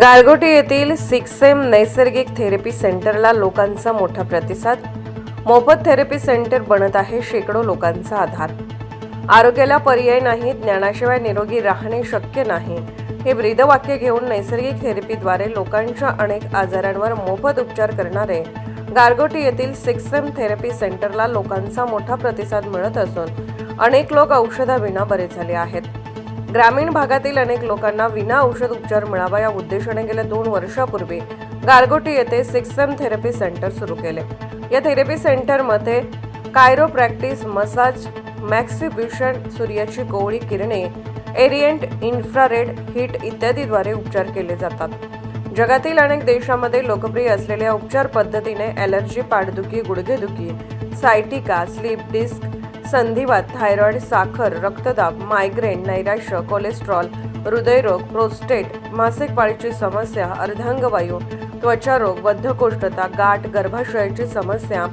गारगोटी येथील 6M नैसर्गिक therapy सेंटरला लोकांचा मोठा प्रतिसाद। मोफत थेरपी सेंटर बनत आहे शेकडो लोकांचा आधार। आरोग्याला पर्याय नाही, ज्ञानाशिवाय निरोगी राहणे शक्य नाही, हे ब्रीदवाक्य घेऊन नैसर्गिक थेरपीद्वारे लोकांच्या अनेक आजारांवर मोफत उपचार करणारे गारगोटी येथील 6M थेरपी सेंटरला लोकांचा मोठा प्रतिसाद मिळत असून अनेक लोक औषधाविना बरे झाले आहेत। ग्रामीण भागातील अनेक लोकांना विना औषध उपचार मिळावा या उद्देशाने गेल्या 2 वर्षापूर्वी गारगोटी येथे 6M थेरपी सेंटर सुरू केले। या थेरपी सेंटरमध्ये कायरोप्रॅक्टिस, मसाज, मॅक्सिब्युशन, सूर्याची कोवळी किरणे, एरियंट, इन्फ्रारेड, हीट इत्यादीद्वारे उपचार केले जातात। जगातील अनेक देशांमध्ये लोकप्रिय असलेल्या उपचार पद्धतीने ॲलर्जी, पाठदुखी, गुडघेदुखी, सायटिका, स्लीप डिस्क, संधिवात, थायरॉइड, साखर, रक्तदाब, मायग्रेन, नैराश्य, कोलेस्ट्रॉल, हृदयरोग, प्रोस्टेट, मासिक पाळीची समस्या, अर्धांगवायू, त्वचारोग, बद्धकोष्ठता, गाठ, गर्भाशयाची समस्या,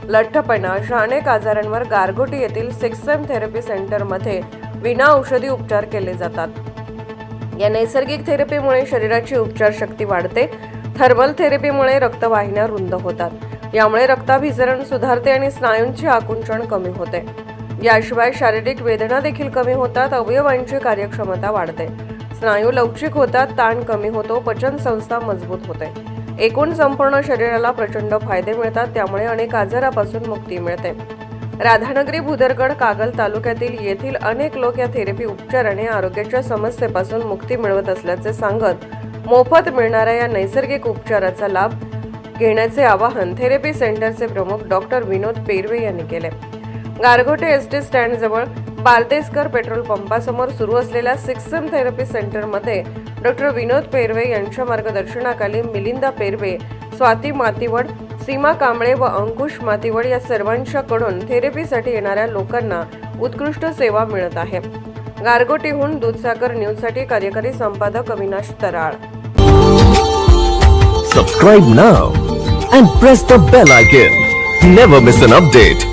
लठ्ठपणा अशा अनेक आजारांवर गारगोटी येथील 6M थेरपी सेंटरमध्ये विना औषधी उपचार केले जातात। या नैसर्गिक थेरपीमुळे शरीराची उपचार शक्ती वाढते। थर्मल थेरपीमुळे रक्तवाहिन्या रुंद होतात। यामुळे रक्ताभिसरण सुधारते आणि स्नायूंचे आकुंचन कमी होते। याशिवाय शारीरिक वेदना देखील कमी होतात, अवयवांची कार्यक्षमता वाढते, स्नायू लवचिक होतात, ताण कमी होतो, पचन संस्था मजबूत होते। एकूण संपूर्ण शरीराला प्रचंड फायदे मिळतात, त्यामुळे अनेक आजारापासून मुक्ती मिळते। राधानगरी, भुदरगड, कागल तालुक्यातील येथील अनेक लोक या थेरपी उपचाराने आरोग्याच्या समस्येपासून मुक्ती मिळवत असल्याचे सांगत मोफत मिळणाऱ्या या नैसर्गिक उपचाराचा लाभ घेण्याचे आवाहन थेरपी सेंटरचे प्रमुख डॉक्टर विनोद पेरवे यांनी केले। गारगोटी एसटी स्टँड जवळ बालदेसकर पेट्रोल पंपासमोर सुरू असलेल्या 6M थेरपी सेंटरमध्ये डॉक्टर विनोद पेरवे यांच्या मार्गदर्शनाखाली मिलिंदा पेरवे, स्वाती मातीवड, सीमा कांबळे व अंकुश मातीवड या सर्वांच्याकडून थेरपीसाठी येणाऱ्या लोकांना उत्कृष्ट सेवा मिळत आहे। गारगोटीहून दूधसागर न्यूजसाठी कार्यकारी संपादक अविनाश तराळ। Subscribe now and press the bell icon. Never miss an update.